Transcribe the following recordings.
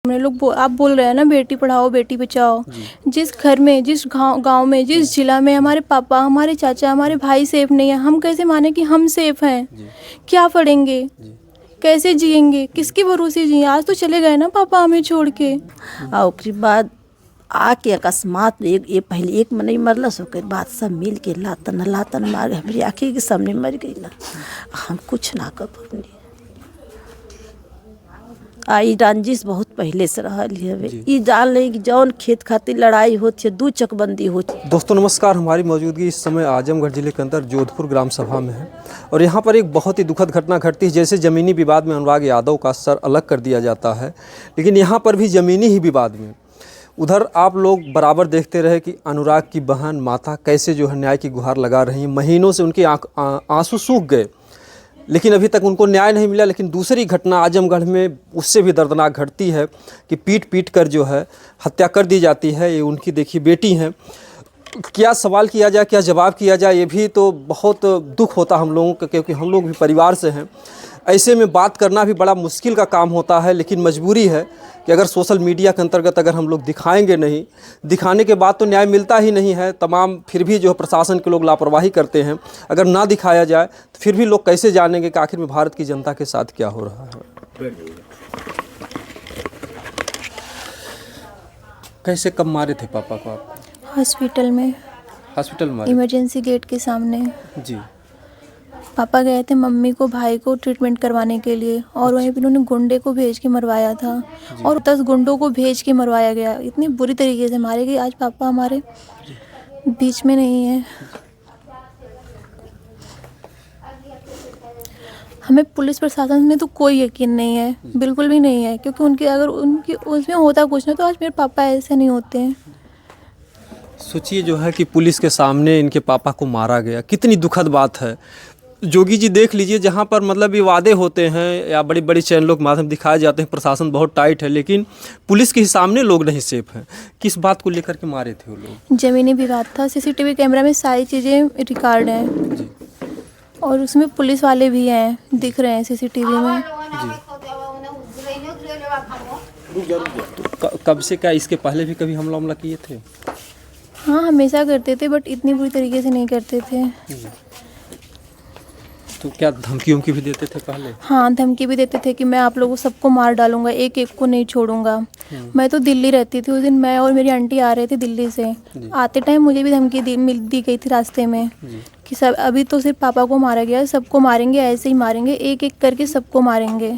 हमने लोग आप बोल रहे हैं ना, बेटी पढ़ाओ बेटी बचाओ। जिस घर में, जिस गांव में, जिस जिला में हमारे पापा, हमारे चाचा, हमारे भाई सेफ नहीं है, हम कैसे माने कि हम सेफ हैं? क्या पढ़ेंगे, कैसे जिएंगे, किसके भरोसे जिए? आज तो चले गए ना पापा हमें छोड़ के। और उसके बाद आके अकस्मात ये पहले एक में नहीं मरलस, ओकर बाद सब मिल के लातन मार हमारी आँखी के सामने मर गई ना। हम कुछ ना कर पबनी। आई रंजिश बहुत पहले से रहल है। ये जान नहीं कि जौन खेत खातिर लड़ाई होती है, दू चकबंदी होती है। दोस्तों नमस्कार, हमारी मौजूदगी इस समय आजमगढ़ जिले के अंदर जोधपुर ग्राम सभा में है और यहाँ पर एक बहुत ही दुखद घटना घटती है। जैसे ज़मीनी विवाद में अनुराग यादव का सर अलग कर दिया जाता है, लेकिन यहाँ पर भी ज़मीनी ही विवाद में उधर आप लोग बराबर देखते रहे कि अनुराग की बहन माता कैसे जो है न्याय की गुहार लगा रही हैं। महीनों से उनके आंसू सूख गए, लेकिन अभी तक उनको न्याय नहीं मिला। लेकिन दूसरी घटना आजमगढ़ में उससे भी दर्दनाक घटती है कि पीट कर जो है हत्या कर दी जाती है। ये उनकी देखिए बेटी हैं। क्या सवाल किया जाए, क्या जवाब किया जाए, ये भी तो बहुत दुख होता हम लोगों का, क्योंकि हम लोग भी परिवार से हैं। ऐसे में बात करना भी बड़ा मुश्किल का काम होता है, लेकिन मजबूरी है कि अगर सोशल मीडिया के अंतर्गत अगर हम लोग दिखाएंगे नहीं, दिखाने के बाद तो न्याय मिलता ही नहीं है। तमाम फिर भी जो प्रशासन के लोग लापरवाही करते हैं, अगर ना दिखाया जाए तो फिर भी लोग कैसे जानेंगे कि आखिर में भारत की जनता के साथ क्या हो रहा है। कैसे, कब मारे थे पापा को आप? हॉस्पिटल में, हॉस्पिटल मारे? इमरजेंसी गेट के सामने। जी। पापा गए थे मम्मी को, भाई को ट्रीटमेंट करवाने के लिए, और वहीं पे उन्होंने गुंडे को भेज के मरवाया था और 10 गुंडों को भेज के मरवाया गया। इतनी बुरी तरीके से मारे गए। आज पापा हमारे बीच में नहीं है। हमें पुलिस प्रशासन में तो कोई यकीन नहीं है, बिल्कुल भी नहीं है, क्योंकि उनकी अगर उनकी उसमें होता कुछ ना तो आज मेरे पापा ऐसे नहीं होते हैं। सोचिए जो है कि पुलिस के सामने इनके पापा को मारा गया, कितनी दुखद बात है। जोगी जी देख लीजिए, जहाँ पर मतलब ये वादे होते हैं या बड़ी बड़ी चैनलों के माध्यम दिखाए जाते हैं, प्रशासन बहुत टाइट है, लेकिन पुलिस के सामने लोग नहीं सेफ हैं। किस बात को लेकर के मारे थे वो लोग? ज़मीनी विवाद था। सीसीटीवी कैमरा में सारी चीज़ें रिकॉर्ड हैं जी। और उसमें पुलिस वाले भी हैं, दिख रहे हैं सीसीटीवी में। तो कब से, क्या इसके पहले भी कभी हमला किए थे? हाँ, हमेशा करते थे, बट इतनी बुरी तरीके से नहीं करते थे। तो क्या धमकी उमकी भी देते थे पहले? हाँ, धमकी भी देते थे कि मैं आप लोगों सबको मार डालूंगा, एक एक को नहीं छोड़ूंगा। मैं तो दिल्ली रहती थी उस दिन, मैं और मेरी आंटी आ रहे थे दिल्ली से। आते टाइम मुझे भी धमकी दी गई थी रास्ते में कि सब, अभी तो सिर्फ पापा को मारा गया, सबको मारेंगे, ऐसे ही मारेंगे, एक एक करके सबको मारेंगे।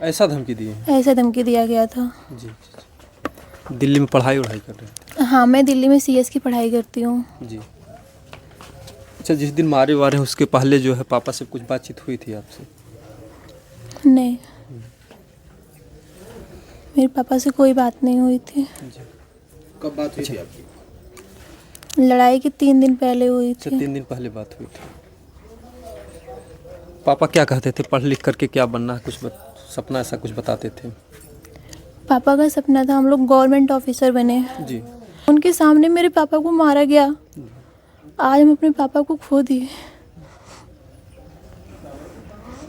ऐसा धमकी दिए? ऐसा धमकी दिया गया था। जी। दिल्ली में पढ़ाई कर रहे थे? हाँ, मैं दिल्ली में CS की पढ़ाई करती हूँ। जी। अच्छा, जिस दिन मारे वारे उसके पहले जो है पापा से कुछ बातचीत हुई थी आपसे? नहीं, मेरे पापा से कोई बात नहीं हुई थी। कब बात हुई थी आपकी? लड़ाई के 3 दिन पहले हुई थी। 3 दिन पहले बात हुई थी। पापा क्या कहते थे, पढ़ लिख करके क्या बनना है, कुछ सपना ऐसा कुछ बताते थे? पापा का सपना था हम लोग गवर्नमेंट ऑफिसर बने। जी। उनके सामने मेरे पापा को मारा गया। आज हम अपने पापा को खो दिए।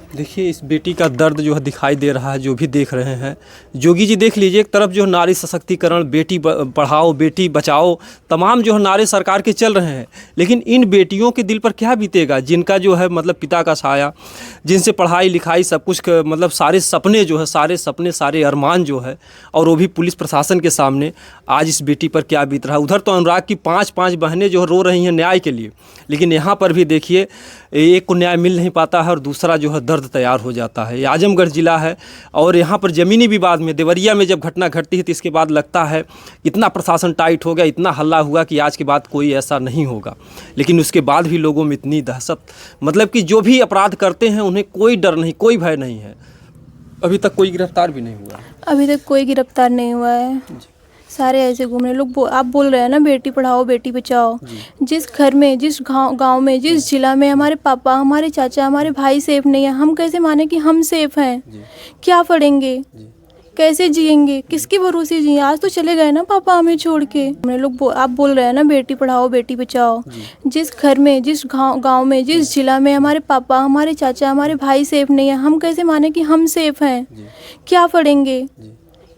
देखिए, इस बेटी का दर्द जो है दिखाई दे रहा है, जो भी देख रहे हैं। जोगी जी देख लीजिए, एक तरफ जो नारी सशक्तिकरण, बेटी पढ़ाओ बेटी बचाओ, तमाम जो है नारे सरकार के चल रहे हैं, लेकिन इन बेटियों के दिल पर क्या बीतेगा जिनका जो है मतलब पिता का साया, जिनसे पढ़ाई लिखाई सब कुछ मतलब सारे सपने जो है, सारे अरमान जो है, और वो भी पुलिस प्रशासन के सामने। आज इस बेटी पर क्या बीत रहा है। उधर तो अनुराग की 5 बहनें जो रो रही हैं न्याय के लिए, लेकिन यहाँ पर भी देखिए एक को न्याय मिल नहीं पाता है और दूसरा जो है दर्द तैयार हो जाता है। ये आजमगढ़ ज़िला है और यहाँ पर ज़मीनी विवाद में देवरिया में जब घटना घटती है तो इसके बाद लगता है इतना प्रशासन टाइट हो गया, इतना हल्ला हुआ कि आज के बाद कोई ऐसा नहीं होगा, लेकिन उसके बाद भी लोगों में इतनी दहशत, मतलब कि जो भी अपराध करते हैं उन्हें कोई डर नहीं, कोई भय नहीं है। अभी तक कोई गिरफ्तार भी नहीं हुआ? अभी तक कोई गिरफ्तार नहीं हुआ है। सारे ऐसे घूम रहे लोग। आप बोल रहे हैं ना, बेटी पढ़ाओ बेटी बचाओ। जिस घर में, जिस गांव में, जिस जिला में हमारे पापा, हमारे चाचा, हमारे भाई सेफ नहीं है, हम कैसे माने कि हम सेफ हैं? क्या पढ़ेंगे, कैसे जिएंगे, किसके भरोसे जिए? आज तो चले गए ना पापा हमें छोड़ के। हमने लोग आप बोल रहे हैं ना, बेटी पढ़ाओ बेटी बचाओ। जिस घर में, जिस गांव में, जिस जिला में हमारे पापा, हमारे चाचा, हमारे भाई सेफ नहीं है, हम कैसे माने कि हम सेफ हैं? क्या पढ़ेंगे,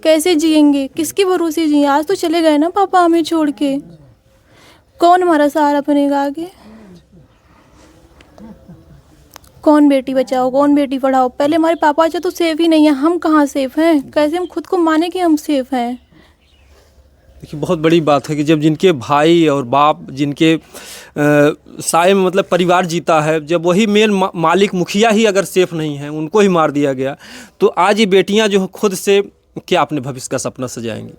कैसे जिएंगे, किसके भरोसे जिए। आज तो चले गए ना पापा हमें छोड़ के, कौन हमारा सहारा बनेगा आगे। कौन बेटी बचाओ, कौन बेटी पढ़ाओ। पहले हमारे पापा अच्छा तो सेफ ही नहीं है, हम कहाँ सेफ हैं। कैसे हम खुद को माने कि हम सेफ हैं। देखिए बहुत बड़ी बात है कि जब जिनके भाई और बाप जिनके साए में मतलब परिवार जीता है, जब वही मेन मालिक मुखिया ही अगर सेफ नहीं है, उनको ही मार दिया गया, तो आज ये बेटियां जो खुद से क्या अपने भविष्य का सपना सजाएंगी।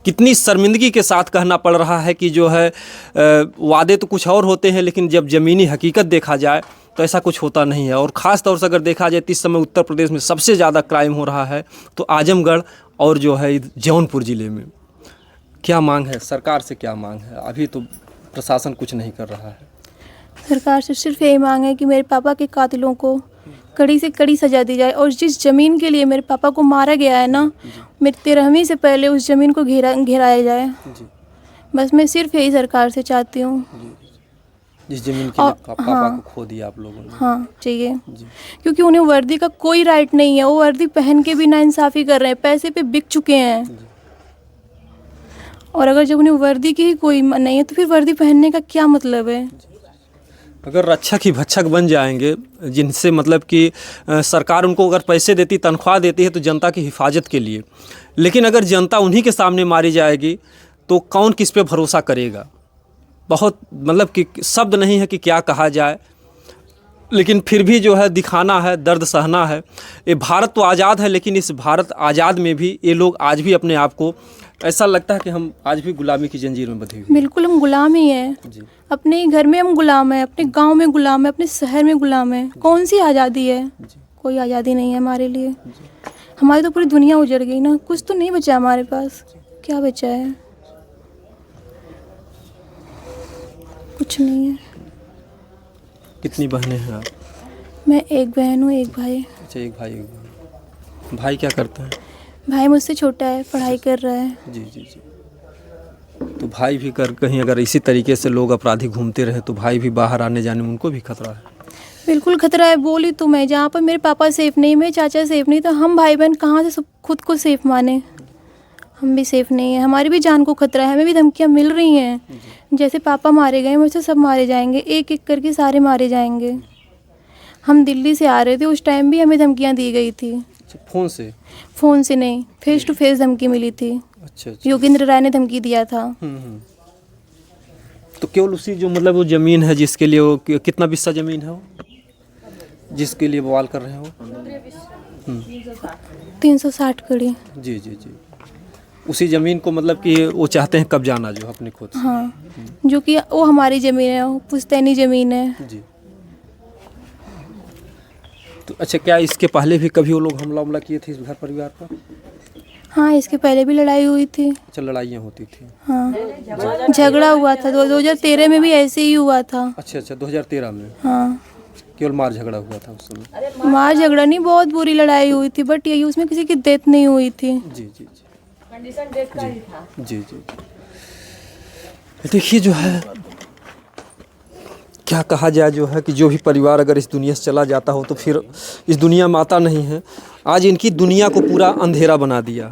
कितनी शर्मिंदगी के साथ कहना पड़ रहा है कि जो है वादे तो कुछ और होते हैं, लेकिन जब ज़मीनी हकीकत देखा जाए तो ऐसा कुछ होता नहीं है। और ख़ास तौर से अगर देखा जाए तो इस समय उत्तर प्रदेश में सबसे ज़्यादा क्राइम हो रहा है तो आजमगढ़ और जो है जौनपुर ज़िले में। क्या मांग है सरकार से, क्या मांग है? अभी तो प्रशासन कुछ नहीं कर रहा है। सरकार से सिर्फ यही मांग है कि मेरे पापा के कातिलों को कड़ी से कड़ी सजा दी जाए। और जिस ज़मीन के लिए मेरे पापा को मारा गया है ना, मेरी 13वीं से पहले उस ज़मीन को घेराया जाए। बस मैं सिर्फ यही सरकार से चाहती हूँ। जिस ज़मीन के लिए पापा को खो दिया आप लोगों ने। हाँ चाहिए, क्योंकि उन्हें वर्दी का कोई राइट नहीं है। वो वर्दी पहन के भी नाइंसाफ़ी कर रहे हैं, पैसे पे बिक चुके हैं। और अगर जब उन्हें वर्दी की ही कोई नहीं है तो फिर वर्दी पहनने का क्या मतलब है। अगर रक्षक ही भक्षक बन जाएंगे, जिनसे मतलब कि सरकार उनको अगर पैसे देती, तनख्वाह देती है तो जनता की हिफाजत के लिए, लेकिन अगर जनता उन्हीं के सामने मारी जाएगी तो कौन किस पे भरोसा करेगा। बहुत मतलब कि शब्द नहीं है कि क्या कहा जाए, लेकिन फिर भी जो है दिखाना है, दर्द सहना है। ये भारत तो आज़ाद है, लेकिन इस भारत आज़ाद में भी ये लोग आज भी अपने आप को ऐसा लगता है कि हम आज भी गुलामी की जंजीर में बंधे हुए हैं। बिल्कुल हम गुलाम ही हैं। अपने ही घर में हम गुलाम हैं, अपने गांव में गुलाम हैं, अपने शहर में गुलाम हैं। कौन सी आज़ादी है? कोई आज़ादी नहीं है हमारे लिए। हमारी तो पूरी दुनिया उजड़ गई ना, कुछ तो नहीं बचा हमारे पास। क्या बचा है? कुछ नहीं है। कितनी बहनें हैं आप? मैं एक बहन हूँ, एक भाई। अच्छा, एक भाई एक बहन। भाई क्या करता है? भाई मुझसे छोटा है, पढ़ाई कर रहा है। जी जी जी। तो भाई भी कहीं अगर इसी तरीके से लोग अपराधी घूमते रहे तो भाई भी बाहर आने जाने में उनको भी खतरा है। बिल्कुल खतरा है। बोली तो मैं, जहाँ पर मेरे पापा सेफ नहीं, मेरे चाचा सेफ नहीं, तो हम भाई बहन कहाँ से सब खुद को सेफ माने। हम भी सेफ नहीं है, हमारी भी जान को खतरा है। हमें भी धमकियाँ मिल रही हैं, जैसे पापा मारे गए वैसे सब मारे जाएंगे, एक एक करके सारे मारे जाएंगे। हम दिल्ली से आ रहे थे, उस टाइम भी हमें धमकियाँ दी गई थी। फ़ोन से? फ़ोन से नहीं, फेस टू फेस धमकी मिली थी। अच्छा अच्छा। योगेंद्र राय ने धमकी दिया था। तो केवल उसी जो मतलब वो ज़मीन है जिसके लिए वो कितना बिस्सा ज़मीन है वो जिसके लिए बवाल कर रहे हैं वो? 360 कड़ी। जी जी जी। उसी ज़मीन को मतलब कि वो चाहते हैं कब्जाना जो अपने खुद से। हाँ, जो कि वो हमारी ज़मीन है, वो पुश्तैनी ज़मीन है। जी। तो अच्छा, क्या इसके पहले भी कभी वो लोग हमला किए थे इस घर परिवार पर? हाँ, इसके पहले भी लड़ाई हुई थी। अच्छा, लड़ाइयाँ होती थी। हाँ, झगड़ा हुआ था। 2013 में भी ऐसे ही हुआ था। अच्छा अच्छा, 2013 में? हाँ, केवल मार झगड़ा हुआ था उस समय? मार झगड़ा नहीं, बहुत बुरी लड़ाई हुई थी, बट यही उसमें किसी की डेथ नहीं हुई थी। जी जी जी। कंडीशन डेथ का ही था। जी जी। देखिए जो है क्या कहा जाए, जो है कि जो भी परिवार अगर इस दुनिया से चला जाता हो तो फिर इस दुनिया में आता नहीं है। आज इनकी दुनिया को पूरा अंधेरा बना दिया।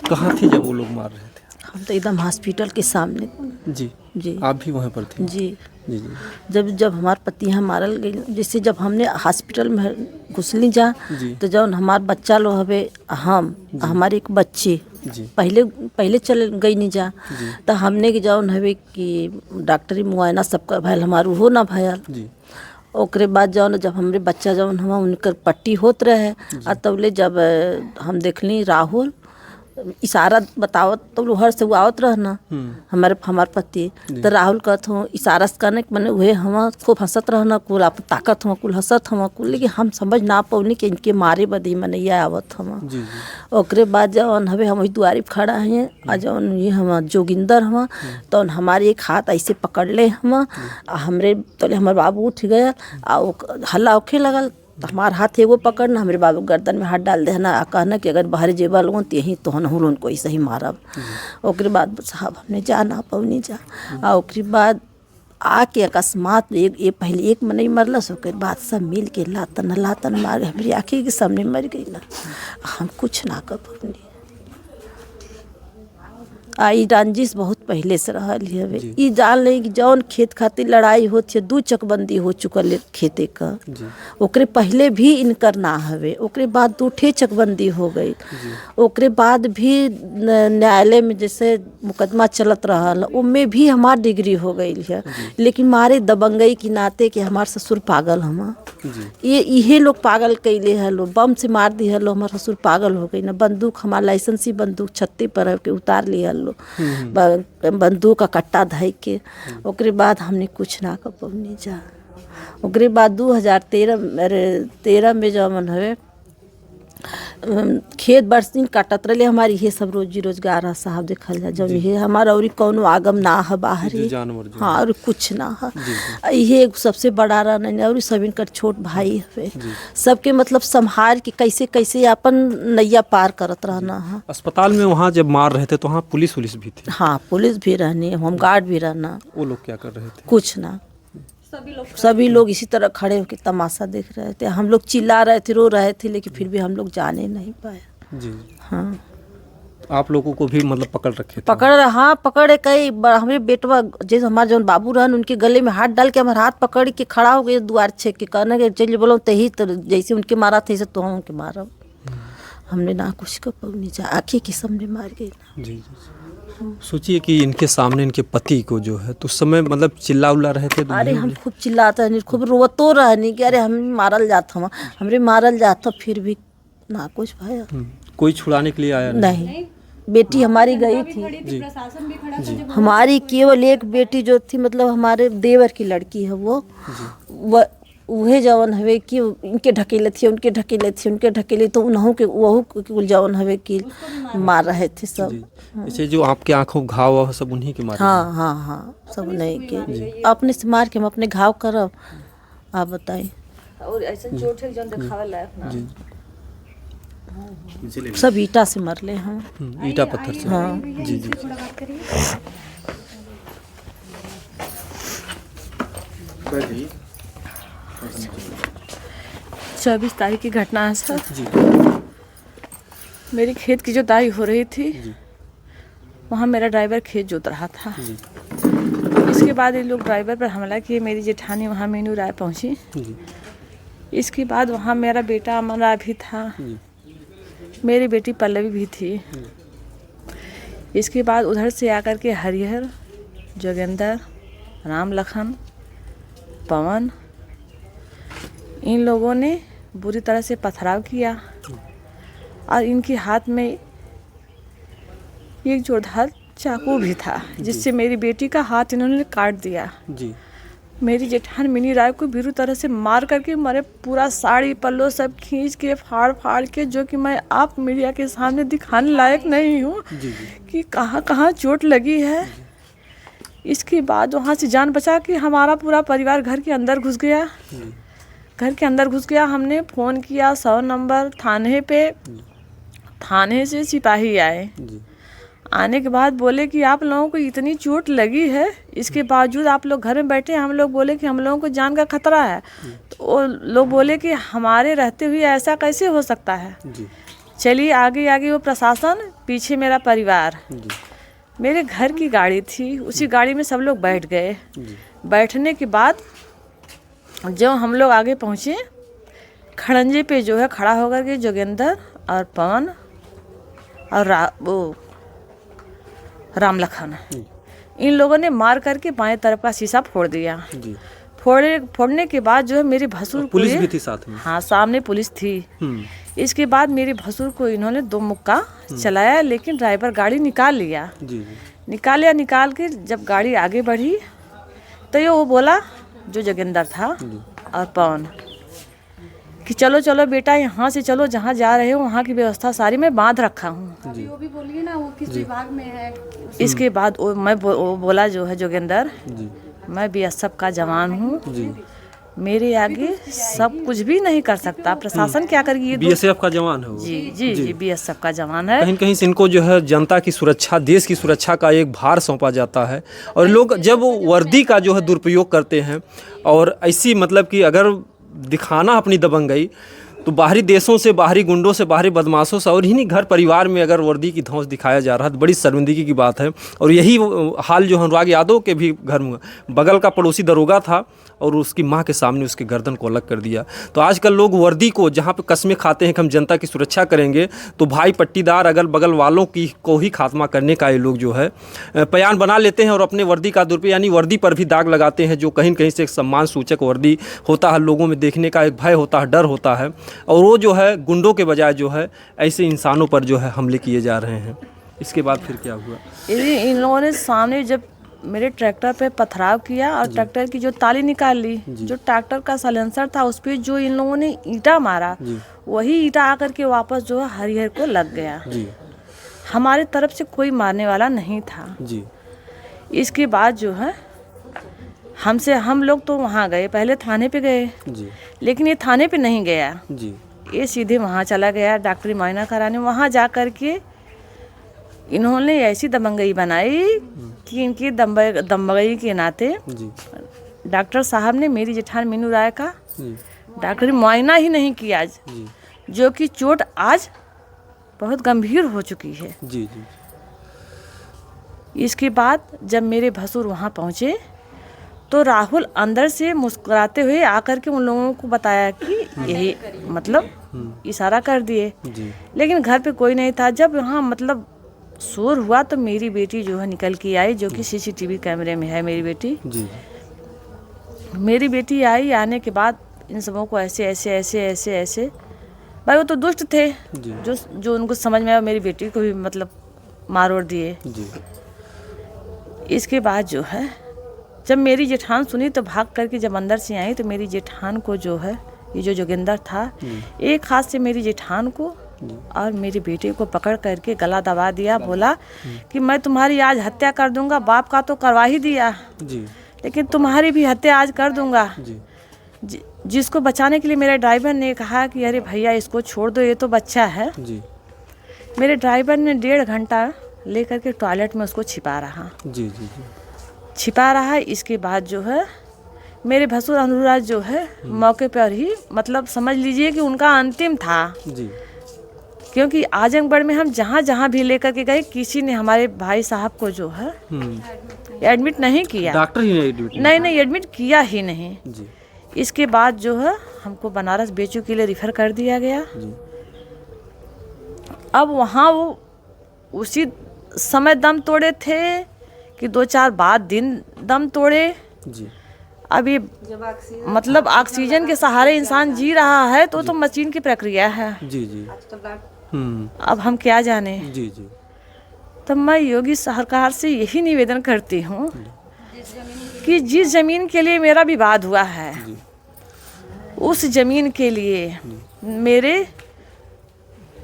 कहाँ थी जब वो लोग मार रहे थे? हम तो एकदम हॉस्पिटल के सामने। जी जी। आप भी वहाँ पर थे? जी जी जी। जब हमारे पति यहाँ मारल गई, जैसे जब हमने हॉस्पिटल में घुसली जा, तो जब हमार बच्चा लो हवे, हम हमारी एक बच्ची पहले चल गई नहीं जा, तो हमने के जौन हवे कि डॉक्टरी मुआयना सबका भयल, हमारू हो ना भयल। ओकरे बाद जौन जब हमरे बच्चा जौन हम उनकर पट्टी होत रहे, तबले जब हम देखली राहुल इशारा बतावत तो लोहर से आवत रहना हमार पति, तो राहुल कहत हो इशारा से करने के मैंने वह हम खूब हंसत रहना, कुल आप ताकत हो, कुल हंसत हम कुल, लेकिन हम समझ ना पौनी कि इनके मारे बदी मैंने यह आवत हम। ओकरे बाद जौन हवे हम दुआरी खड़ा हैं, आ जौन ये हम जोगिंदर हम, तो हमारे एक हाथ ऐसे पकड़ ले हम, हमरे तो हमारे बाबू उठ गया, हल्ला होखे लगल, तो हमार हाथ एगो पकड़ना, हमारे बाबू गर्दन में हाथ डाल देना, कहना कि अगर बाहर जेबा लोगन तो यहीं तो हम उनको ऐसे ही मारब। ओकरे बाद साहब हमने जा ना पौनी जा। ओकरे बाद आके अकस्मात ये पहले एक मन नहीं मरलस ओकर बाद सब मिल के लातन मार हमारी आँखी के सामने मर गई ना, हम कुछ ना कर पबनी। आई रंजिश बहुत पहले से रहल हवे। ई जान ले कि जौन खेत खातिर लड़ाई होती है, 2 चकबंदी हो चुकल खेते का, ओकरे पहले भी इनकर ना हवे, ओकरे बाद 2 ठे चकबंदी हो गई। ओकरे बाद भी न्यायालय में जैसे मुकदमा चलत रहल, उनमें भी हमार डिग्री हो गई है, लेकिन मारे दबंगई के नाते कि हमार ससुर पागल हम ये इहे लोग पागल कैले हलो, बम से मार दी हलो, हमार ससुर पागल हो गई ना। बंदूक हमार लाइसेंसी बंदूक छत्ती पर के उतार ली हलो, बंदूक का कट्टा धइ के। ओकरे बाद हमने कुछ ना कर पवनी जा। ओकरे बाद 2013 में जब हवे खेत बरसीन काटत रहे हमारी, ये सब रोजी रोजगार है साहब। देखल जा जब ये हमारा और कौनो आगम ना है बाहरी, हाँ और कुछ ना है। ये सबसे बड़ा रहना और सब इनकर छोट भाई है, सबके मतलब संभाल के कैसे कैसे अपन नैया पार करत रहना है। अस्पताल में वहाँ जब मार रहे थे तो वहाँ पुलिस भी थी? हाँ पुलिस भी रहनी, होमगार्ड भी रहना। वो लोग क्या कर रहे थे? कुछ ना, सभी लोग इसी तरह खड़े होकर तमाशा देख रहे थे। हम लोग चिल्ला रहे थे, रो रहे थे, लेकिन फिर भी हम लोग जाने नहीं पाए। जी हाँ, आप लोगों को भी मतलब पकड़ रखे थे? पकड़े कई हमारे बेटवा जैसे हमारे जौन बाबू रहन, उनके गले में हाथ डाल के हमारे हाथ पकड़ के खड़ा हो गए द्वार छेक के, कहना कि चलिए बोलो तही तो जैसे उनके मारा थे तो हम उनके मारा। हमने ना कुछ कर पवनी जा, आँखी के सामने मार गई ना। जी। सोचिए कि इनके सामने इनके पति को जो है तो उस समय मतलब चिल्ला उल्ला रहे थे? अरे हम खूब चिल्लाते रहनी, खूब रोतो रहनी कि अरे हम मारल जात हम, हमरे मारल जात, फिर भी ना कुछ भाई। कोई छुड़ाने के लिए आया नहीं। बेटी हमारी गई थी, हमारी केवल एक बेटी जो थी, मतलब हमारे देवर की लड़की है वो उहे जवन हवे कि इनके ढकेले थे तो उन्हों के वहू कुल जवन हवे कि मार रहे थे सब। जैसे जो आपके आंखों घाव सब उन्हीं के मारे? हाँ सब नहीं के अपने से मार के हम अपने घाव करब। आप बताइए, और ऐसा चोट है जौन दिखावे लायक ना। सब ईटा से मरले हैं, ईटा पत्थर से? हाँ जी। 24 तारीख की घटना है सर। मेरी खेत की जुताई हो रही थी, वहाँ मेरा ड्राइवर खेत जोत रहा था। इसके बाद ये लोग ड्राइवर पर हमला किए। मेरी जेठानी वहाँ मीनू राय पहुँची। इसके बाद वहाँ मेरा बेटा अमन राय भी था, मेरी बेटी पल्लवी भी थी। इसके बाद उधर से आकर के हरिहर, जोगेंद्र, राम लखन, पवन, इन लोगों ने बुरी तरह से पथराव किया और इनके हाथ में एक जोरदार चाकू भी था, जिससे मेरी बेटी का हाथ इन्होंने काट दिया। जी। मेरी जेठान मिनी राय को बुरी तरह से मार करके मारे, पूरा साड़ी पल्लो सब खींच के फाड़ के, जो कि मैं आप मीडिया के सामने दिखाने लायक नहीं हूँ कि कहाँ कहाँ चोट लगी है। इसके बाद वहाँ से जान बचा के हमारा पूरा परिवार घर के अंदर घुस गया। हमने फ़ोन किया 100 नंबर थाने पे, थाने से सिपाही आए। आने के बाद बोले कि आप लोगों को इतनी चोट लगी है, इसके बावजूद आप लोग घर में बैठे। हम लोग बोले कि हम लोगों को जान का खतरा है, तो वो लोग बोले कि हमारे रहते हुए ऐसा कैसे हो सकता है। चलिए आगे वो प्रशासन, पीछे मेरा परिवार। मेरे घर की गाड़ी थी, उसी गाड़ी में सब लोग बैठ गए। बैठने के बाद जब हम लोग आगे पहुँचे, खड़ंजे पे जो है खड़ा होकर के जोगेंद्र और पवन और राम लखन, इन लोगों ने मार करके बाएं तरफ का शीशा फोड़ दिया। फोड़ने के बाद जो है मेरे भसुर को, पुलिस भी थी साथ में? हाँ, सामने पुलिस थी। इसके बाद मेरे भसुर को इन्होंने 2 मुक्का चलाया, लेकिन ड्राइवर गाड़ी निकाल लिया। निकाल के जब गाड़ी आगे बढ़ी तो ये वो बोला, जो जोगेंद्र था और पवन, कि चलो बेटा यहाँ से चलो, जहाँ जा रहे हो वहाँ की व्यवस्था सारी मैं बांध रखा हूँ। वो भी बोलिए ना वो किस विभाग में है। इसके बाद वो बोला जो है जोगेंद्र, मैं BSF का जवान हूँ, मेरे आगे सब कुछ भी नहीं कर सकता। प्रशासन क्या करेगी? ये बीएसएफ का जवान है वो। जी बीएसएफ का जवान है। कहीं कहीं से इनको जो है जनता की सुरक्षा, देश की सुरक्षा का एक भार सौंपा जाता है। और लोग जब वर्दी का जो है दुरुपयोग करते हैं और ऐसी मतलब कि अगर दिखाना अपनी दबंगई, तो बाहरी देशों से, बाहरी गुंडों से, बाहरी बदमाशों से और इन्हीं घर परिवार में अगर वर्दी की धौंस दिखाया जा रहा है तो बड़ी शर्मिंदगी की बात है। और यही हाल जो अनुराग यादव के भी घर में, बगल का पड़ोसी दरोगा था और उसकी मां के सामने उसके गर्दन को अलग कर दिया। तो आजकल लोग वर्दी को, जहां पे कस्में खाते हैं कि हम जनता की सुरक्षा करेंगे, तो भाई पट्टीदार अगल बगल वालों की को ही खात्मा करने का ये लोग जो है बयान बना लेते हैं और अपने वर्दी का दुरुपयोग, यानी वर्दी पर भी दाग लगाते हैं, जो कहीं कहीं से एक सम्मान सूचक वर्दी होता है, लोगों में देखने का एक भय होता है, डर होता है, और वो जो है गुंडों के बजाय जो है ऐसे इंसानों पर जो है हमले किए जा रहे हैं। इसके बाद फिर क्या हुआ? इन लोगों ने सामने जब मेरे ट्रैक्टर पे पथराव किया और ट्रैक्टर की जो ताली निकाल ली, जो ट्रैक्टर का साइलेंसर था उस पर जो इन लोगों ने ईंटा मारा, वही ईंटा आकर के वापस जो है हरिहर को लग गया। हमारे तरफ से कोई मारने वाला नहीं था। इसके बाद जो है हम लोग तो वहाँ गए, पहले थाने पे गए, लेकिन ये थाने पे नहीं गया, ये सीधे वहाँ चला गया डॉक्टरी मुआयना कराने। वहाँ जा कर के इन्होंने ऐसी दबंगई बनाई कि इनकी दबंगई के नाते डॉक्टर साहब ने मेरी जेठान मीनू राय का डॉक्टरी मुआयना ही नहीं किया, जो कि चोट आज बहुत गंभीर हो चुकी है। इसके बाद जब मेरे भसुर वहाँ पहुँचे तो राहुल अंदर से मुस्कुराते हुए आकर के उन लोगों को बताया कि यही मतलब इशारा कर दिए, लेकिन घर पे कोई नहीं था। जब यहाँ मतलब शोर हुआ तो मेरी बेटी जो है निकल के आई, जो कि सीसीटीवी कैमरे में है मेरी बेटी। मेरी बेटी आई, आने के बाद इन सबों को ऐसे ऐसे ऐसे ऐसे ऐसे, भाई वो तो दुष्ट थे, जो उनको समझ में आया, मेरी बेटी को भी मतलब मार और दिए। इसके बाद जो है जब मेरी जेठान सुनी तो भाग करके जब अंदर से आई तो मेरी जेठान को जो है, ये जो जोगिंदर था, एक हाथ से मेरी जेठान को और मेरी बेटे को पकड़ करके गला दबा दिया, बोला कि मैं तुम्हारी आज हत्या कर दूंगा। बाप का तो करवा ही दिया, लेकिन तुम्हारी भी हत्या आज कर दूंगा। जिसको बचाने के लिए मेरे ड्राइवर ने कहा कि अरे भैया इसको छोड़ दो, ये तो बच्चा है। मेरे ड्राइवर ने 1.5 घंटा लेकर के टॉयलेट में उसको छिपा रहा। इसके बाद जो है मेरे भसुर अनुराज जो है मौके पर ही, मतलब समझ लीजिए कि उनका अंतिम था। क्योंकि आजमगढ़ में हम जहाँ जहाँ भी लेकर के गए, किसी ने हमारे भाई साहब को जो है एडमिट नहीं किया। डॉक्टर ही एडमिट नहीं एडमिट किया ही नहीं। इसके बाद जो है हमको बनारस बेचू के लिए रिफर कर दिया गया। अब वहाँ वो उसी समय दम तोड़े थे कि 2-4 बाद दिन दम तोड़े। अब ये मतलब ऑक्सीजन के सहारे इंसान जी रहा है, तो मशीन की प्रक्रिया है। अब हम क्या जाने। तो मैं योगी सरकार से यही निवेदन करती हूँ कि जिस जमीन के लिए मेरा विवाद हुआ है, उस जमीन के लिए मेरे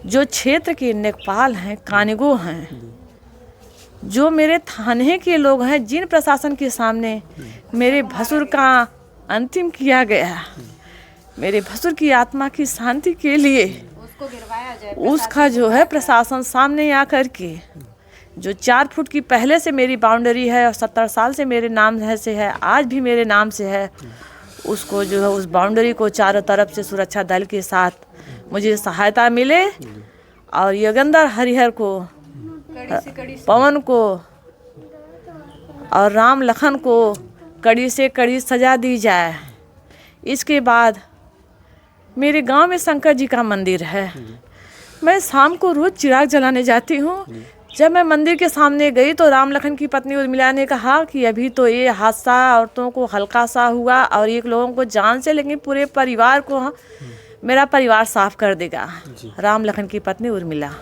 जो क्षेत्र के नेकपाल हैं, कानगो हैं, जो मेरे थाने के लोग हैं, जिन प्रशासन के सामने मेरे भसुर का अंतिम किया गया, मेरे भसुर की आत्मा की शांति के लिए उसका जो है प्रशासन सामने आकर के, जो 4 फुट की पहले से मेरी बाउंड्री है और 70 साल से मेरे नाम से है, आज भी मेरे नाम से है, उसको जो है उस बाउंड्री को चारों तरफ से सुरक्षा दल के साथ मुझे सहायता मिले और योगेंद्र हरिहर को, पवन को और राम लखन को कड़ी से कड़ी सजा दी जाए। इसके बाद मेरे गांव में शंकर जी का मंदिर है, मैं शाम को रोज चिराग जलाने जाती हूँ। जब मैं मंदिर के सामने गई तो राम लखन की पत्नी उर्मिला ने कहा कि अभी तो ये हादसा औरतों को हल्का सा हुआ और एक लोगों को जान से, लेकिन पूरे परिवार को मेरा परिवार साफ कर देगा। राम लखन की पत्नी उर्मिला।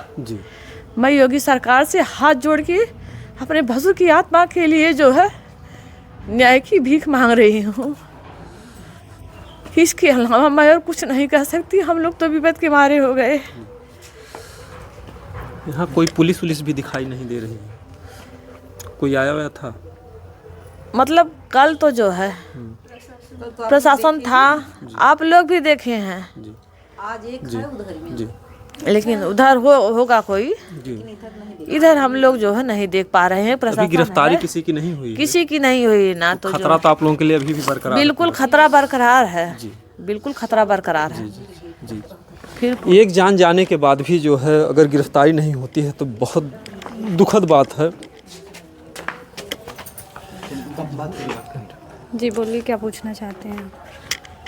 मैं योगी सरकार से हाथ जोड़ के अपने भसुर की आत्मा के लिए जो है न्याय की भीख मांग रही हूँ। इसके अलावा मैं और कुछ नहीं कह सकती। हम लोग तो विपद के मारे हो गए। यहाँ कोई पुलिस भी दिखाई नहीं दे रही है, कोई आया हुआ था? मतलब कल तो जो है प्रशासन था, आप लोग भी देखे हैं, जी लेकिन उधर होगा कोई, जी। इधर हम लोग जो है नहीं देख पा रहे हैं। अभी प्रशासन गिरफ्तारी है, किसी की नहीं हुई है? किसी की नहीं हुई ना, तो खतरा तो आप लोगों के लिए अभी भी बरकरार है? बिल्कुल खतरा बरकरार है, जी। बिल्कुल खतरा बरकरार है। जी। फिर एक जान जाने के बाद भी जो है अगर गिरफ्तारी नहीं होती है तो बहुत दुखद बात है। जी बोलिए, क्या पूछना चाहते हैं?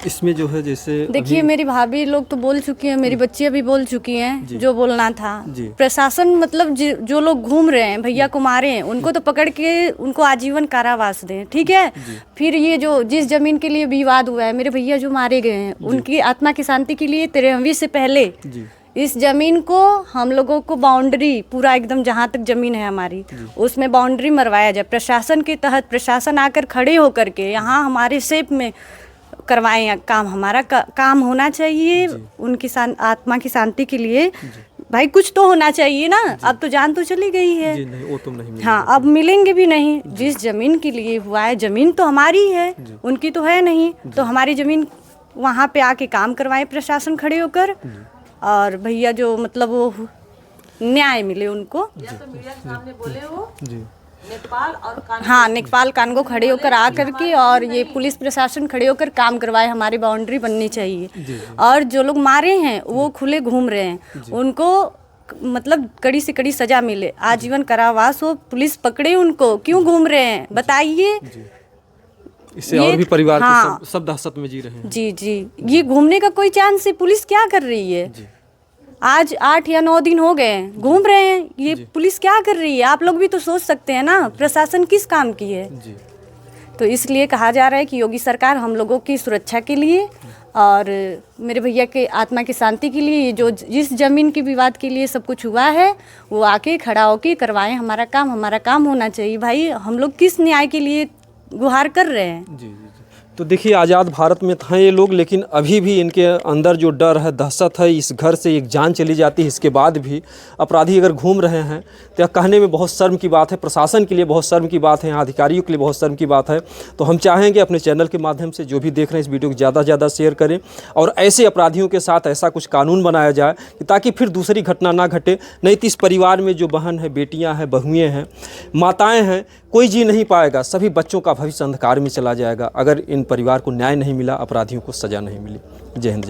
इसमें जो है जैसे देखिए, मेरी भाभी लोग तो बोल चुकी हैं, मेरी बच्चियां भी बोल चुकी हैं जो बोलना था। जी। प्रशासन मतलब जो लोग घूम रहे हैं, भैया को मारे हैं, उनको तो पकड़ के उनको आजीवन कारावास दें, ठीक है। फिर ये जो जिस जमीन के लिए विवाद हुआ है, मेरे भैया जो मारे गए हैं, उनकी आत्मा की शांति के लिए 93 से पहले इस जमीन को हम लोगों को बाउंड्री पूरा एकदम जहाँ तक जमीन है हमारी, उसमें बाउंड्री मरवाया जाए। प्रशासन के तहत प्रशासन आकर खड़े होकर के यहाँ हमारे शेप में करवाएं काम। हमारा काम होना चाहिए उनकी आत्मा की शांति के लिए। भाई कुछ तो होना चाहिए ना। अब तो जान तो चली गई है। जी नहीं, वो तुम नहीं मिलेंगे। हाँ, अब मिलेंगे भी नहीं। जिस जमीन के लिए हुआ है, जमीन तो हमारी है, उनकी तो है नहीं। तो हमारी जमीन वहाँ पे आके काम करवाएं प्रशासन खड़े होकर, और भैया जो मतलब वो न्याय मिले उनको। हाँ, नेपाल कानगो खड़े होकर आकर के और ये पुलिस प्रशासन खड़े होकर काम करवाए। हमारी बाउंड्री बननी चाहिए। और जो लोग मारे हैं वो खुले घूम रहे हैं, उनको मतलब कड़ी से कड़ी सजा मिले, आजीवन कारावास हो। पुलिस पकड़े उनको, क्यों घूम रहे हैं बताइए। इससे और भी परिवार हाँ, को सब दहशत में जी रहे हैं। जी, ये घूमने का कोई चांस है? पुलिस क्या कर रही है? आज 8 या 9 दिन हो गए घूम रहे हैं, ये पुलिस क्या कर रही है? आप लोग भी तो सोच सकते हैं ना, प्रशासन किस काम की है। तो इसलिए कहा जा रहा है कि योगी सरकार हम लोगों की सुरक्षा के लिए और मेरे भैया के आत्मा की शांति के लिए, जो जिस जमीन के विवाद के लिए सब कुछ हुआ है, वो आके खड़ा होके करवाएं। हमारा काम होना चाहिए। भाई हम लोग किस न्याय के लिए गुहार कर रहे हैं? जी। तो देखिए, आज़ाद भारत में हैं ये लोग, लेकिन अभी भी इनके अंदर जो डर है, दहशत है, इस घर से एक जान चली जाती है इसके बाद भी अपराधी अगर घूम रहे हैं तो यह कहने में बहुत शर्म की बात है। प्रशासन के लिए बहुत शर्म की बात है, यहाँ अधिकारियों के लिए बहुत शर्म की बात है। तो हम चाहेंगे अपने चैनल के माध्यम से जो भी देख रहे हैं इस वीडियो को ज़्यादा से ज़्यादा शेयर करें और ऐसे अपराधियों के साथ ऐसा कुछ कानून बनाया जाए कि ताकि फिर दूसरी घटना ना घटे। नहीं तो इस परिवार में जो बहन है, बेटियाँ हैं, बहुएँ हैं, माताएँ हैं, कोई जी नहीं पाएगा। सभी बच्चों का भविष्य अंधकार में चला जाएगा अगर इन परिवार को न्याय नहीं मिला, अपराधियों को सज़ा नहीं मिली। जय हिंद।